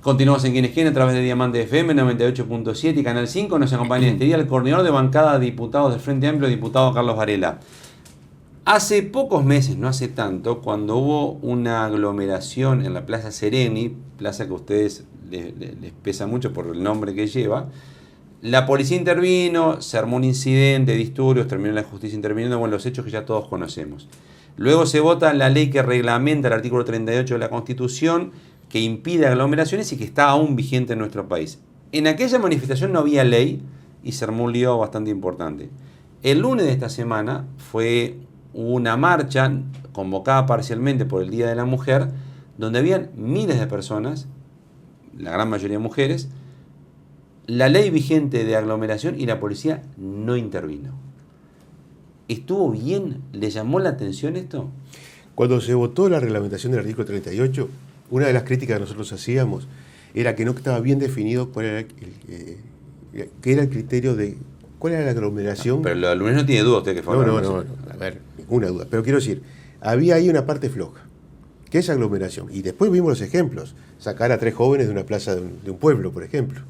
Continuamos en Quienes Quieren a través de Diamante FM 98.7 y Canal 5. Nos acompaña en este día el coordinador de bancada de diputados del Frente Amplio, diputado Carlos Varela. Hace pocos meses, no hace tanto, cuando hubo una aglomeración en la Plaza Sereni, plaza que a ustedes les pesa mucho por el nombre que lleva, la policía intervino, se armó un incidente, disturbios, terminó la justicia interviniendo, bueno, los hechos que ya todos conocemos. Luego se vota la ley que reglamenta el artículo 38 de la Constitución, que impide aglomeraciones y que está aún vigente en nuestro país. En aquella manifestación no había ley y se armó un lío bastante importante. El lunes de esta semana fue una marcha convocada parcialmente por el Día de la Mujer, donde habían miles de personas, la gran mayoría mujeres. La ley vigente de aglomeración y la policía no intervino. ¿Estuvo bien? ¿Le llamó la atención esto? Cuando se votó la reglamentación del artículo 38, una de las críticas que nosotros hacíamos era que no estaba bien definido qué era el criterio de cuál era la aglomeración. Pero el lunes no tiene duda usted que fue No, a ver, ninguna duda. Pero quiero decir, había ahí una parte floja, que es aglomeración. Y después vimos los ejemplos, sacar a 3 jóvenes de una plaza de un pueblo, por ejemplo.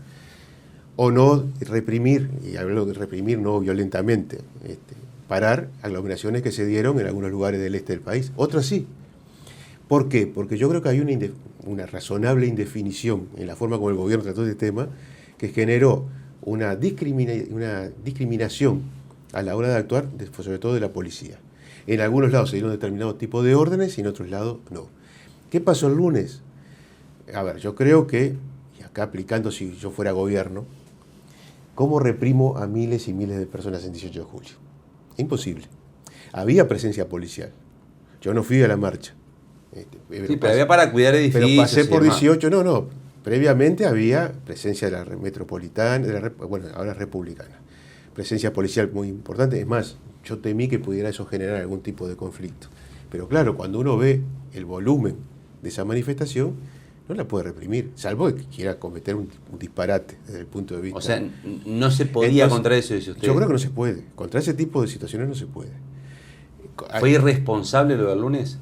O no reprimir, y hablo de reprimir no violentamente, parar aglomeraciones que se dieron en algunos lugares del este del país. Otras sí. ¿Por qué? Porque yo creo que hay una razonable indefinición en la forma como el gobierno trató este tema, que generó una discriminación a la hora de actuar, sobre todo de la policía. En algunos lados se dieron determinados tipos de órdenes y en otros lados no. ¿Qué pasó el lunes? A ver, yo creo que, y acá aplicando si yo fuera gobierno, ¿cómo reprimo a miles y miles de personas en 18 de julio? Imposible. Había presencia policial. Yo no fui a la marcha. Pero había para cuidar edificios. Pero pasé por 18, no. Previamente había presencia de la metropolitana, ahora republicana. Presencia policial muy importante. Es más, yo temí que pudiera eso generar algún tipo de conflicto. Pero claro, cuando uno ve el volumen de esa manifestación, no la puede reprimir, salvo que quiera cometer un disparate desde el punto de vista. O sea, no se podía. Entonces, contra eso, dice usted. Yo creo que no se puede. Contra ese tipo de situaciones no se puede. ¿Fue irresponsable lo del lunes?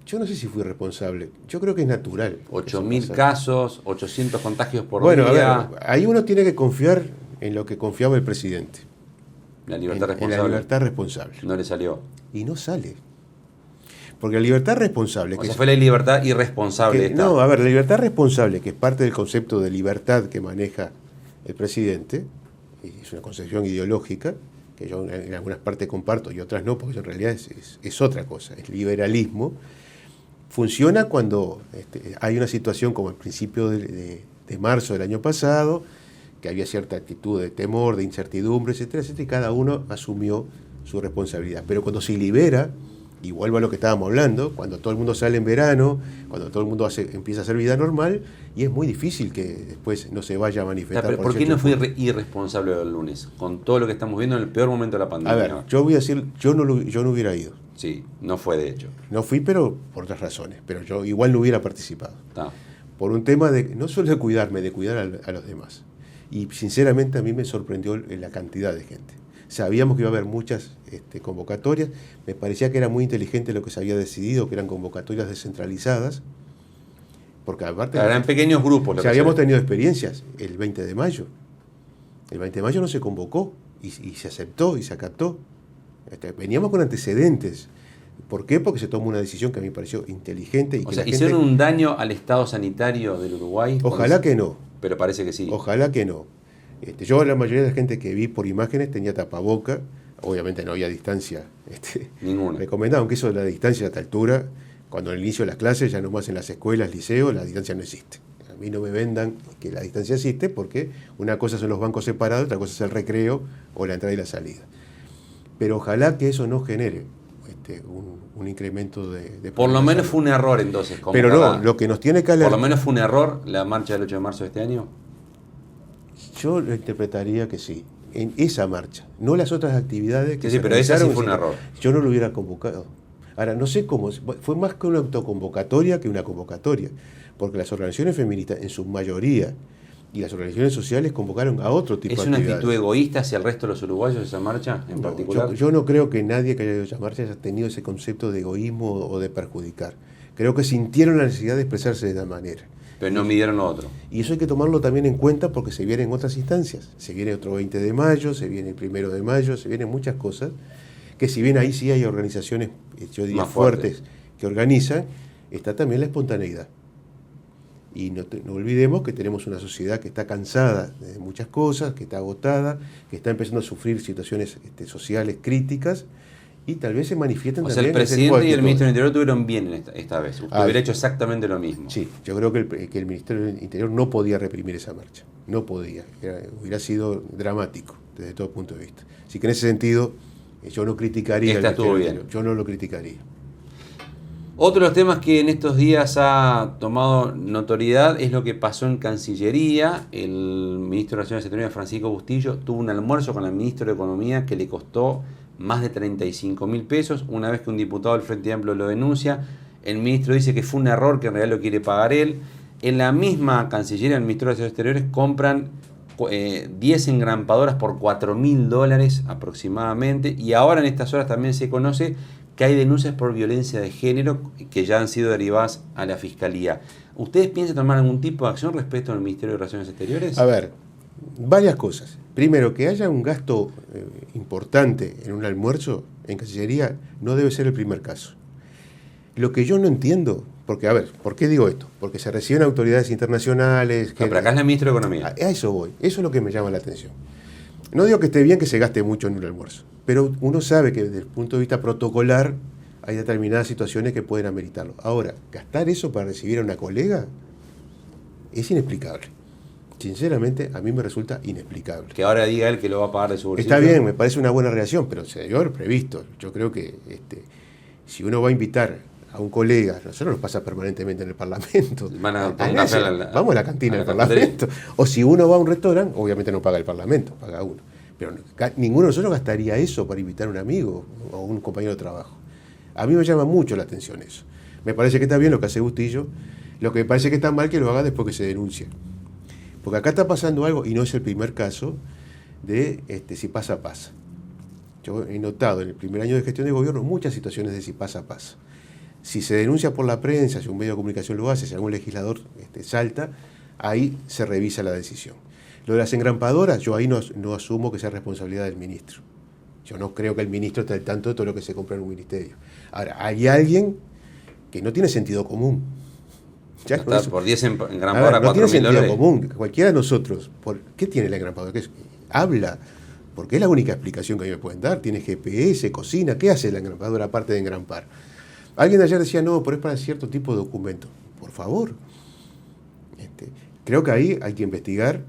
Yo no sé si fui responsable. Yo creo que es natural. 8.000 casos, 800 contagios por día. A ver, ahí uno tiene que confiar en lo que confiaba el presidente. La libertad responsable. En la libertad responsable. No le salió. Y no sale. Porque la libertad responsable... O sea, fue la libertad irresponsable. No, a ver, la libertad responsable, que es parte del concepto de libertad que maneja el presidente, y es una concepción ideológica, que yo en algunas partes comparto y otras no, porque en realidad es otra cosa, es liberalismo. Funciona cuando hay una situación como el principio de marzo del año pasado, que había cierta actitud de temor, de incertidumbre, etcétera, etcétera, y cada uno asumió su responsabilidad. Pero cuando se libera, y vuelvo a lo que estábamos hablando, cuando todo el mundo sale en verano, cuando todo el mundo empieza a hacer vida normal, y es muy difícil que después no se vaya a manifestar. Pero ¿por qué no fue irresponsable el lunes? Con todo lo que estamos viendo en el peor momento de la pandemia. A ver, yo voy a decir, yo no hubiera ido. Sí, no fue de hecho. No fui, pero por otras razones. Pero yo igual no hubiera participado. Está. Por un tema no solo de cuidarme, de cuidar a los demás. Y sinceramente a mí me sorprendió la cantidad de gente. Sabíamos que iba a haber muchas convocatorias. Me parecía que era muy inteligente lo que se había decidido, que eran convocatorias descentralizadas. Porque aparte... Eran pequeños grupos. Habíamos tenido experiencias el 20 de mayo. El 20 de mayo no se convocó y se aceptó y se acató. Veníamos con antecedentes. ¿Por qué? Porque se tomó una decisión que a mí me pareció inteligente. O sea, ¿hicieron un daño al estado sanitario del Uruguay? Ojalá que no. Pero parece que sí. Ojalá que no. Yo, la mayoría de la gente que vi por imágenes tenía tapaboca. Obviamente no había distancia ninguna recomendada, aunque eso de la distancia a esta altura, cuando al inicio de las clases, ya nomás en las escuelas, liceos, la distancia no existe. A mí no me vendan que la distancia existe, porque una cosa son los bancos separados, otra cosa es el recreo o la entrada y la salida. Pero ojalá que eso no genere un incremento de por lo menos fue un error entonces. Pero no, lo que nos tiene que alertar... ¿Por lo menos fue un error la marcha del 8 de marzo de este año? Yo lo interpretaría que sí, en esa marcha, no las otras actividades que sí, pero esa sí fue un error. Yo no lo hubiera convocado. Ahora, no sé cómo, fue más que una autoconvocatoria que una convocatoria, porque las organizaciones feministas, en su mayoría, y las organizaciones sociales convocaron a otro tipo de actividades. ¿Es una actitud egoísta hacia el resto de los uruguayos esa marcha en particular? Yo no creo que nadie que haya ido a esa marcha haya tenido ese concepto de egoísmo o de perjudicar. Creo que sintieron la necesidad de expresarse de esa manera. Pero no midieron lo otro. Y eso hay que tomarlo también en cuenta porque se vienen otras instancias. Se viene otro 20 de mayo, se viene el 1 de mayo, se vienen muchas cosas que si bien ahí sí hay organizaciones, yo diría, más fuertes que organizan, está también la espontaneidad. Y no olvidemos que tenemos una sociedad que está cansada de muchas cosas, que está agotada, que está empezando a sufrir situaciones sociales críticas, y tal vez se manifiesten o también... sea, el presidente y el ministro del Interior tuvieron bien esta vez. Usted hubiera hecho exactamente lo mismo. Sí, yo creo que el Ministerio del Interior no podía reprimir esa marcha. No podía. Hubiera sido dramático desde todo punto de vista. Así que en ese sentido, yo no criticaría Esta estuvo bien. Interior. Yo no lo criticaría. Otro de los temas que en estos días ha tomado notoriedad es lo que pasó en Cancillería. El ministro de Relaciones Exteriores, Francisco Bustillo, tuvo un almuerzo con el ministro de Economía que le costó más de 35.000 pesos. Una vez que un diputado del Frente Amplio lo denuncia, el ministro dice que fue un error, que en realidad lo quiere pagar él. En la misma Cancillería, el Ministerio de Relaciones Exteriores, compran 10 engrampadoras por $4.000 aproximadamente. Y ahora en estas horas también se conoce que hay denuncias por violencia de género que ya han sido derivadas a la Fiscalía. ¿Ustedes piensan tomar algún tipo de acción respecto al Ministerio de Relaciones Exteriores? A ver, varias cosas. Primero, que haya un gasto importante en un almuerzo en Cancillería no debe ser el primer caso. Lo que yo no entiendo, porque, a ver, ¿por qué digo esto? Porque se reciben autoridades internacionales... No, pero acá es la ministra de Economía. A eso voy, eso es lo que me llama la atención. No digo que esté bien que se gaste mucho en un almuerzo, pero uno sabe que desde el punto de vista protocolar hay determinadas situaciones que pueden ameritarlo. Ahora, gastar eso para recibir a una colega es inexplicable. Sinceramente, a mí me resulta inexplicable. Que ahora diga él que lo va a pagar de su bolsillo. Está bien, me parece una buena reacción, pero se debió haber previsto. Yo creo que si uno va a invitar a un colega, nosotros nos pasa permanentemente en el Parlamento. Vamos a la cantina del Parlamento. O si uno va a un restaurante, obviamente no paga el Parlamento, paga uno. Pero ninguno de nosotros gastaría eso para invitar a un amigo o un compañero de trabajo. A mí me llama mucho la atención eso. Me parece que está bien lo que hace Bustillo, lo que me parece que está mal que lo haga después que se denuncia. Porque acá está pasando algo, y no es el primer caso, de si pasa, pasa. Yo he notado en el primer año de gestión de gobierno muchas situaciones de si pasa, pasa. Si se denuncia por la prensa, si un medio de comunicación lo hace, si algún legislador salta, ahí se revisa la decisión. Lo de las engrampadoras, yo ahí no asumo que sea responsabilidad del ministro. Yo no creo que el ministro esté al tanto de todo lo que se compra en un ministerio. Ahora, hay alguien que no tiene sentido común. Ya no está por 10 engrampadoras, no tiene sentido $4.000. común. Cualquiera de nosotros, ¿qué tiene la engrampadora? Habla, porque es la única explicación que a mí me pueden dar. Tiene GPS, cocina, ¿qué hace la engrampadora aparte de engrampar? Alguien de ayer decía, no, pero es para cierto tipo de documento. Por favor. Creo que ahí hay que investigar.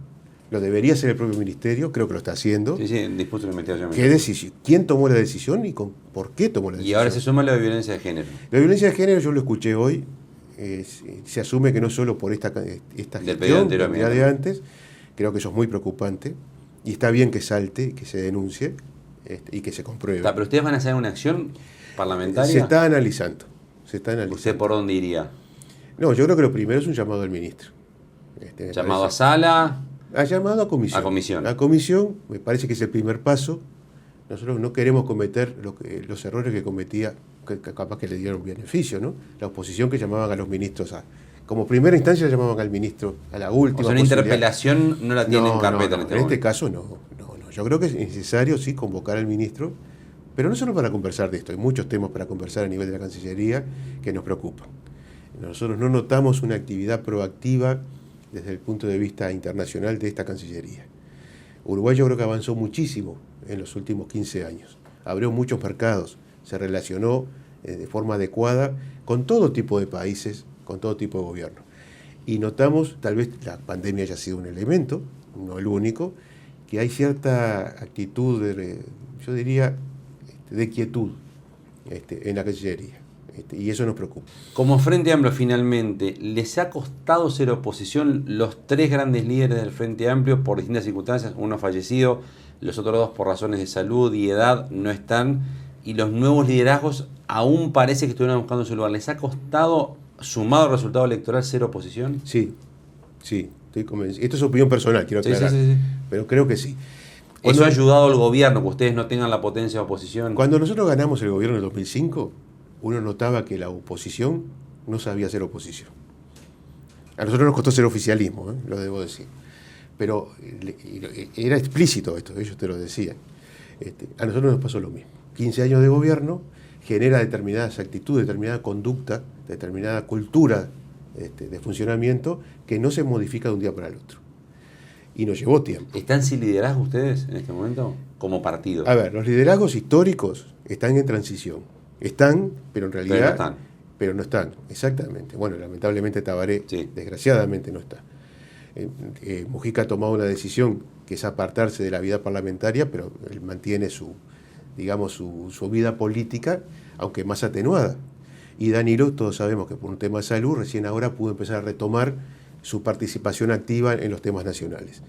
Lo debería hacer el propio ministerio, creo que lo está haciendo. Sí, dispuso la investigación. ¿Qué decisión? ¿Quién tomó la decisión y por qué tomó la decisión? Y ahora se suma la violencia de género. La violencia de género, yo lo escuché hoy, se asume que no solo por esta gestión de antes, creo que eso es muy preocupante, y está bien que salte, que se denuncie y que se compruebe. ¿Pero ustedes van a hacer una acción parlamentaria? Se está analizando. ¿Usted por dónde iría? No, yo creo que lo primero es un llamado al ministro. ¿Llamado a sala? Ha llamado a comisión. A comisión. A comisión, me parece que es el primer paso. Nosotros no queremos cometer los errores que cometía, que capaz que le dieron beneficio, ¿no? La oposición que llamaban a los ministros como primera instancia llamaban al ministro, a la última. O sea, una interpelación no la tiene en carpeta en este momento. En este caso no. Yo creo que es necesario, sí, convocar al ministro, pero no solo para conversar de esto. Hay muchos temas para conversar a nivel de la Cancillería que nos preocupan. Nosotros no notamos una actividad proactiva desde el punto de vista internacional de esta Cancillería. Uruguay yo creo que avanzó muchísimo en los últimos 15 años. Abrió muchos mercados, se relacionó de forma adecuada con todo tipo de países, con todo tipo de gobierno. Y notamos, tal vez la pandemia haya sido un elemento, no el único, que hay cierta actitud, yo diría, de quietud en la Cancillería. Y eso nos preocupa. Como Frente Amplio, finalmente, ¿les ha costado ser oposición los tres grandes líderes del Frente Amplio por distintas circunstancias? Uno fallecido, los otros dos por razones de salud y edad no están, y los nuevos liderazgos aún parece que estuvieron buscando su lugar. ¿Les ha costado, sumado al resultado electoral, ser oposición? Sí, estoy convencido. Esto es opinión personal, quiero aclarar, sí. Pero creo que sí. ¿Eso ha ayudado al gobierno, que ustedes no tengan la potencia de oposición? Cuando nosotros ganamos el gobierno en el 2005... uno notaba que la oposición no sabía hacer oposición. A nosotros nos costó ser oficialismo, lo debo decir. Pero era explícito esto, ellos te lo decían. A nosotros nos pasó lo mismo. 15 años de gobierno genera determinadas actitudes, determinada conducta, determinada cultura de funcionamiento que no se modifica de un día para el otro. Y nos llevó tiempo. ¿Están sin liderazgo ustedes en este momento como partido? A ver, los liderazgos históricos están en transición. Están, pero en realidad... Pero no están. Pero no están, exactamente. Bueno, lamentablemente Tabaré, Sí. desgraciadamente, no está. Mujica ha tomado una decisión que es apartarse de la vida parlamentaria, pero él mantiene su vida política, aunque más atenuada. Y Danilo, todos sabemos que por un tema de salud, recién ahora pudo empezar a retomar su participación activa en los temas nacionales.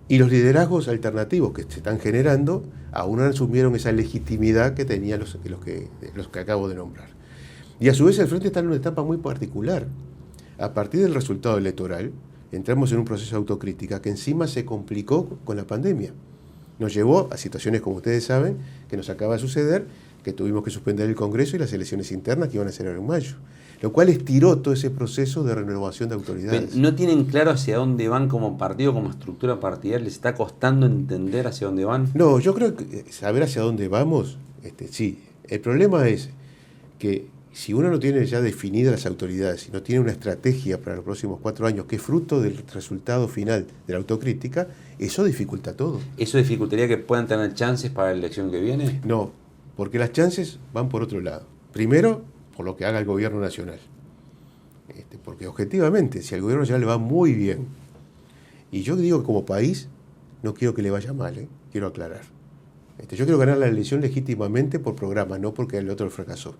Y los liderazgos alternativos que se están generando aún no asumieron esa legitimidad que tenían los que acabo de nombrar. Y a su vez el Frente está en una etapa muy particular. A partir del resultado electoral, entramos en un proceso de autocrítica que encima se complicó con la pandemia. Nos llevó a situaciones, como ustedes saben, que nos acaba de suceder, que tuvimos que suspender el Congreso y las elecciones internas que iban a ser en mayo. Lo cual estiró todo ese proceso de renovación de autoridades. ¿No tienen claro hacia dónde van como partido, como estructura partidaria? ¿Les está costando entender hacia dónde van? No, yo creo que saber hacia dónde vamos, sí. El problema es que si uno no tiene ya definidas las autoridades y no tiene una estrategia para los próximos 4 años que es fruto del resultado final de la autocrítica, eso dificulta todo. ¿Eso dificultaría que puedan tener chances para la elección que viene? No, porque las chances van por otro lado. Primero, por lo que haga el gobierno nacional. Porque objetivamente, si al gobierno nacional le va muy bien, y yo digo que como país, no quiero que le vaya mal, quiero aclarar. Yo quiero ganar la elección legítimamente por programa, no porque el otro fracasó.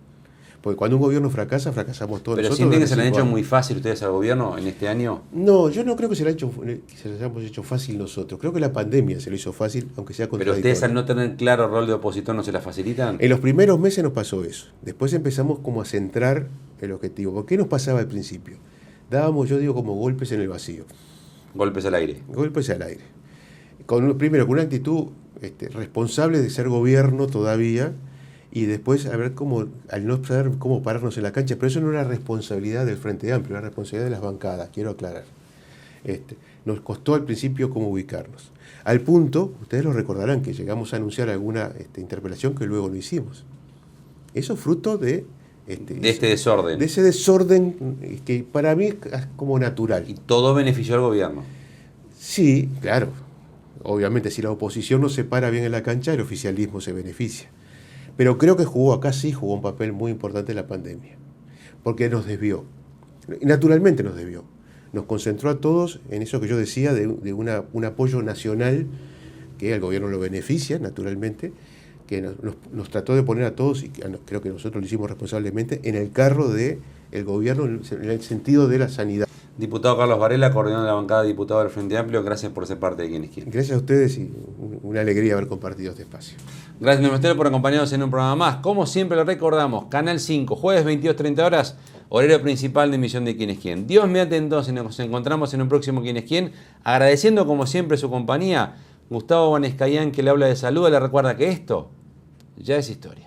Porque cuando un gobierno fracasa, fracasamos todos. ¿Pero nosotros. sienten que se le han hecho muy fácil ustedes al gobierno en este año? No, yo no creo que se lo hayamos hecho fácil nosotros. Creo que la pandemia se lo hizo fácil, aunque sea contradictorio. ¿Pero ustedes al no tener claro el rol de opositor no se la facilitan? En los primeros meses nos pasó eso. Después empezamos como a centrar el objetivo. ¿Por qué nos pasaba al principio? Dábamos, yo digo, como golpes en el vacío. Golpes al aire. Golpes al aire. Primero, con una actitud responsable de ser gobierno todavía, y después a ver cómo, al no saber cómo pararnos en la cancha, pero eso no era responsabilidad del Frente Amplio, era responsabilidad de las bancadas, quiero aclarar. Nos costó al principio cómo ubicarnos. Al punto, ustedes lo recordarán, que llegamos a anunciar alguna interpelación que luego no hicimos. Eso es fruto de este desorden. De ese desorden que para mí es como natural. Y todo benefició al gobierno. Sí, claro. Obviamente, si la oposición no se para bien en la cancha, el oficialismo se beneficia. Pero creo que jugó un papel muy importante en la pandemia, porque nos desvió, naturalmente nos desvió, nos concentró a todos en eso que yo decía de un apoyo nacional que al gobierno lo beneficia, naturalmente, que nos trató de poner a todos, y creo que nosotros lo hicimos responsablemente, en el carro del gobierno en el sentido de la sanidad. Diputado Carlos Varela, coordinador de la bancada de diputados del Frente Amplio, gracias por ser parte de Quién es Quién. Gracias a ustedes y una alegría haber compartido este espacio. Gracias, Ministerio, por acompañarnos en un programa más. Como siempre, lo recordamos, Canal 5, jueves 22:30 horas, horario principal de emisión de Quién es Quién. Dios mediante, entonces nos encontramos en un próximo Quién es Quién, agradeciendo como siempre su compañía. Gustavo Vanescayán, que le habla de salud, le recuerda que esto ya es historia.